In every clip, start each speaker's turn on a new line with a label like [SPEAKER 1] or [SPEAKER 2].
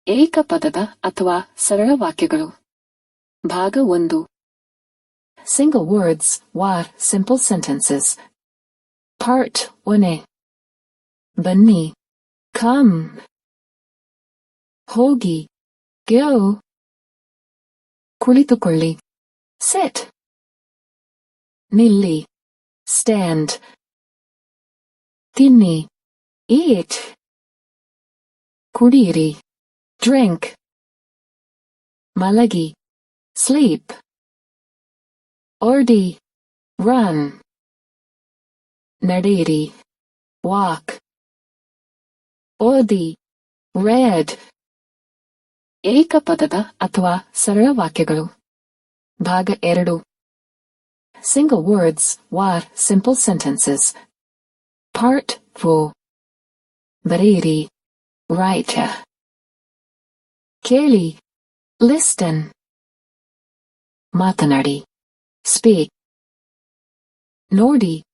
[SPEAKER 1] ಏಕಪದದ ಅಥವಾ ಸರಳ ವಾಕ್ಯಗಳು. ಭಾಗ 1. Single words, war, simple sentences. Part 1. ಬನ್ನಿ, come. ಹೋಗಿ, go. ಕುಳಿತುಕೊಳ್ಳಿ, sit. ನಿಲ್ಲಿ, stand. ತಿನ್ನಿ, eat. ಕುಡಿಯಿರಿ, drink. ಮಲಗಿ, sleep. ಓಡಿ, run. ನಡೆಯಿರಿ, walk. ಓದಿ, read. ಏಕಪದದ ಅಥವಾ ಸರಳ ವಾಕ್ಯಗಳು. ಭಾಗ 2. Single words, war, simple sentences. Part 4. ಬರೆಯಿರಿ, write. ಕೇಳಿ, listen. ಮಾತನಾಡಿ, speak. ನೋಡಿ,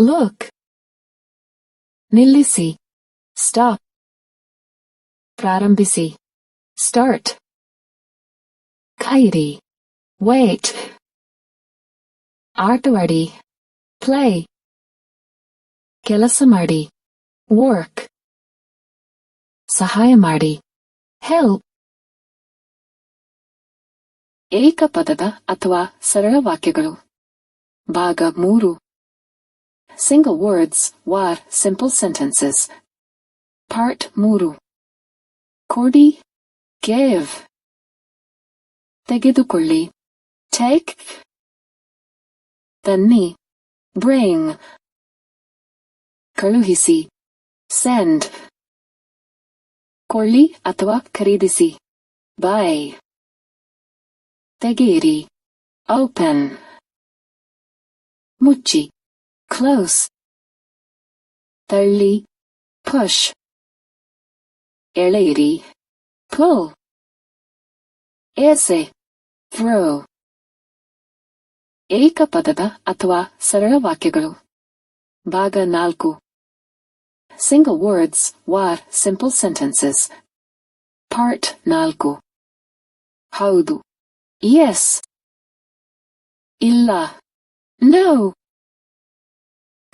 [SPEAKER 1] look. ನಿಲ್ಲಿಸಿ, stop. ಪ್ರಾರಂಭಿಸಿ, start. ಕಾಯಿರಿ, wait. ಆಟವಾಡಿ, play. ಕೆಲಸ ಮಾಡಿ, work. ಸಹಾಯ ಮಾಡಿ, help. ಏಕಪದದ ಅಥವಾ ಸರಳ ವಾಕ್ಯಗಳು. ಭಾಗ 3. Single words, war, simple sentences. Part 3. ಕೊಡಿ, give. ತೆಗೆದುಕೊಳ್ಳಿ, take. ತನ್ನಿ, bring. ಕಳುಹಿಸಿ, send. ಕೊಳ್ಳಿ ಅಥವಾ ಖರೀದಿಸಿ, buy. ತೆಗೆಯಿರಿ, open. ಮುಚ್ಚಿ, close. ತಳ್ಳಿ, push. ಎಳೆಯಿರಿ, pull. ಎಸೆ, throw. ಏಕಪದದ ಅಥವಾ ಸರಳ ವಾಕ್ಯಗಳು. ಭಾಗ 4. Single words, war, simple sentences. Part 4. ಹೌದು, yes. ಇಲ್ಲ, no.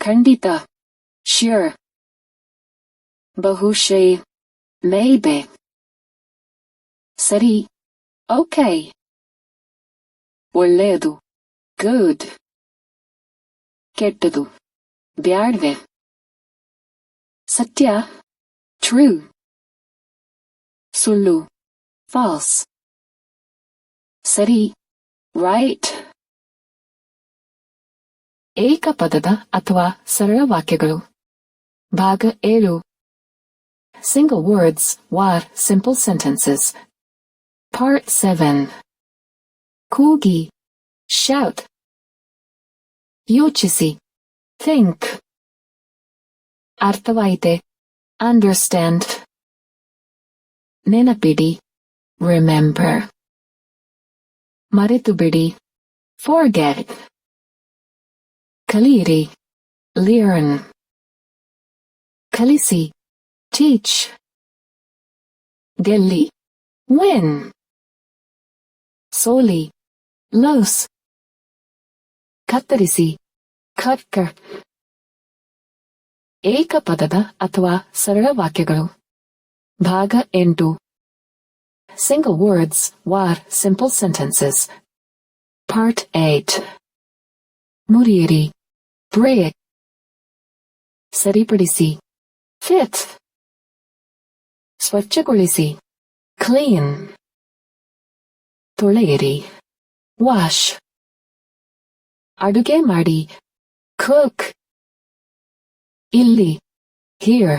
[SPEAKER 1] ಖಂಡಿತ, sure. ಬಹುಶಃ, maybe. ಸರಿ, okay. ಒಳ್ಳೆಯದು, good. ಕೆಟ್ಟದು, ಬ್ಯಾಡ್ವೆ. ಸತ್ಯ, true. ಸುಳ್ಳು, false. ಸರಿ, right. ಏಕಪದದ ಅಥವಾ ಸರಳ ವಾಕ್ಯಗಳು. ಭಾಗ 7. Single words, war, simple sentences. Part 7. ಕೂಗಿ, shout. ಯೋಚಿಸಿ, think. ಅರ್ಥವಾಯಿತೆ, understand. ನೆನಪಿಡಿ, remember. ಮರೆತುಬಿಡಿ, forget. ಕಲಿಯಿರಿ, learn. ಕಲಿಸಿ, teach. ಗೆಲ್ಲಿ, win. ಸೋಲಿ, lose. ಕತ್ತರಿಸಿ, cut. ಏಕಪದದ ಅಥವಾ ಸರಳ ವಾಕ್ಯಗಳು. ಭಾಗ 8. Single words, war, simple sentences. Part 8. ಮುರಿಯಿರಿ, break. ಸರಿಪಡಿಸಿ, fit. ಸ್ವಚ್ಛಗೊಳಿಸಿ, clean. ತೊಳೆಯಿರಿ, wash. ಅಡುಗೆ ಮಾಡಿ, cook. ಇಲ್ಲಿ, here.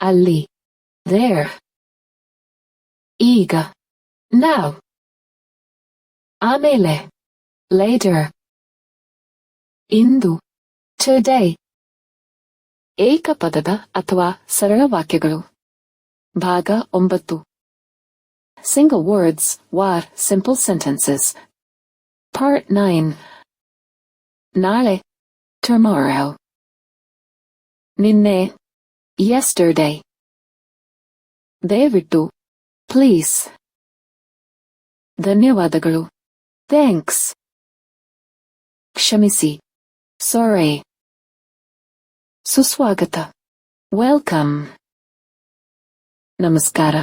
[SPEAKER 1] ಅಲ್ಲಿ, there. ಈಗ, now. ಆಮೇಲೆ, later. ಇಂದು, today. ಏಕಪದದ ಅಥವಾ ಸರಳ ವಾಕ್ಯಗಳು. ಭಾಗ 9. Single words, war, simple sentences. Part 9. ನಾಳೆ, tomorrow. ನಿನ್ನೆ, yesterday. ದಯವಿಟ್ಟು, ಪ್ಲೀಸ್. ಧನ್ಯವಾದಗಳು, ಥ್ಯಾಂಕ್ಸ್. ಕ್ಷಮಿಸಿ, ಸಾರಿ. ಸುಸ್ವಾಗತ, ವೆಲ್ಕಮ್. ನಮಸ್ಕಾರ,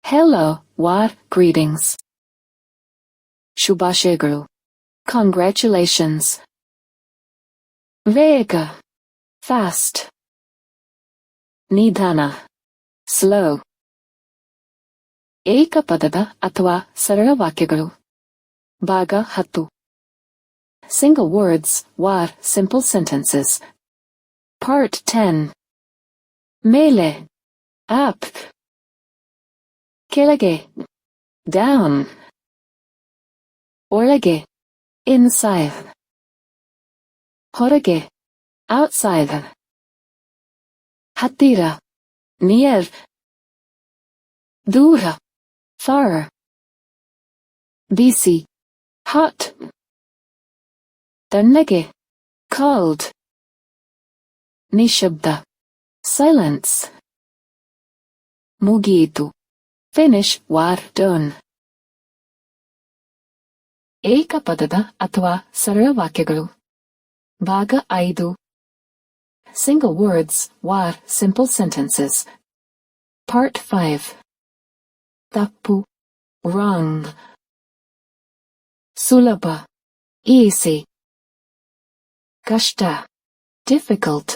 [SPEAKER 1] ಹೆಲೋ ವಾರ್ ಗ್ರೀಟಿಂಗ್ಸ್. ಶುಭಾಶಯಗಳು, ಕಂಗ್ರ್ಯಾಚುಲೇಷನ್ಸ್. ವೇಗ, ಫಾಸ್ಟ್. ನಿಧಾನ, ಸ್ಲೋ. ಏಕಪದದ ಅಥವಾ ಸರಳ ವಾಕ್ಯಗಳು. ಭಾಗ 10. Single words, war, simple sentences. Part 10. ಮೇಲೆ, up. ಕೆಳಗೆ, down. ಒಳಗೆ, inside. ಹೊರಗೆ, outside. ಹತ್ತಿರ, near. ದೂರ, far. ಬಿಸಿ, hot. ತಣ್ಣಗೆ, cold. ನಿಶಬ್ದ, silence. ಮುಗಿಯಿತು, finish, war, done. ಏಕಪದದ ಅಥವಾ ಸರಳ ವಾಕ್ಯಗಳು. ಭಾಗ 5. Single words, war, simple sentences. Part 5. ತಪ್ಪು, wrong. ಸುಲಭ, easy. ಕಷ್ಟ, difficult.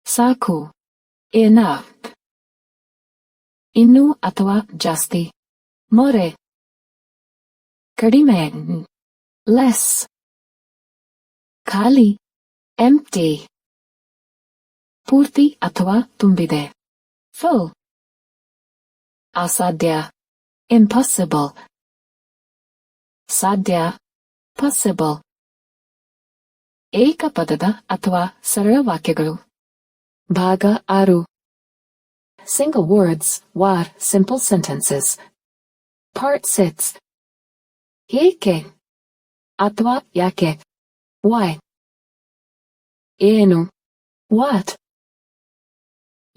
[SPEAKER 1] ಸಾಕು, enough. ಇನ್ನು ಅಥವಾ ಜಾಸ್ತಿ, more. ಕಡಿಮೆ, less. ಖಾಲಿ, empty. ಪೂರ್ತಿ ಅಥವಾ ತುಂಬಿದೆ, full. ಅಸಾಧ್ಯ, impossible. ಸಾಧ್ಯ, possible. ಏಕಪದದ ಅಥವಾ ಸರಳ ವಾಕ್ಯಗಳು. ಭಾಗ 6. Single words, war, simple sentences. Part 6. ಏಕೆ ಅಥವಾ ಯಾಕೆ, why. ಏನು, what.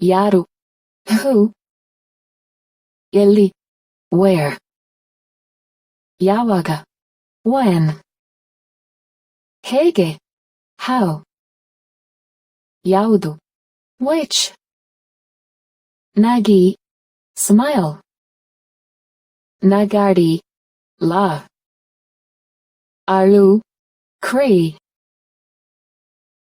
[SPEAKER 1] ಯಾರು, who. ಎಲ್ಲಿ, where. ಯಾವಾಗ, when. ಹೇಗೆ, how. ಯಾವುದು, which. ನಗಿ, smile. ನಗಾಡಿ, laugh. ಅಳು, cry.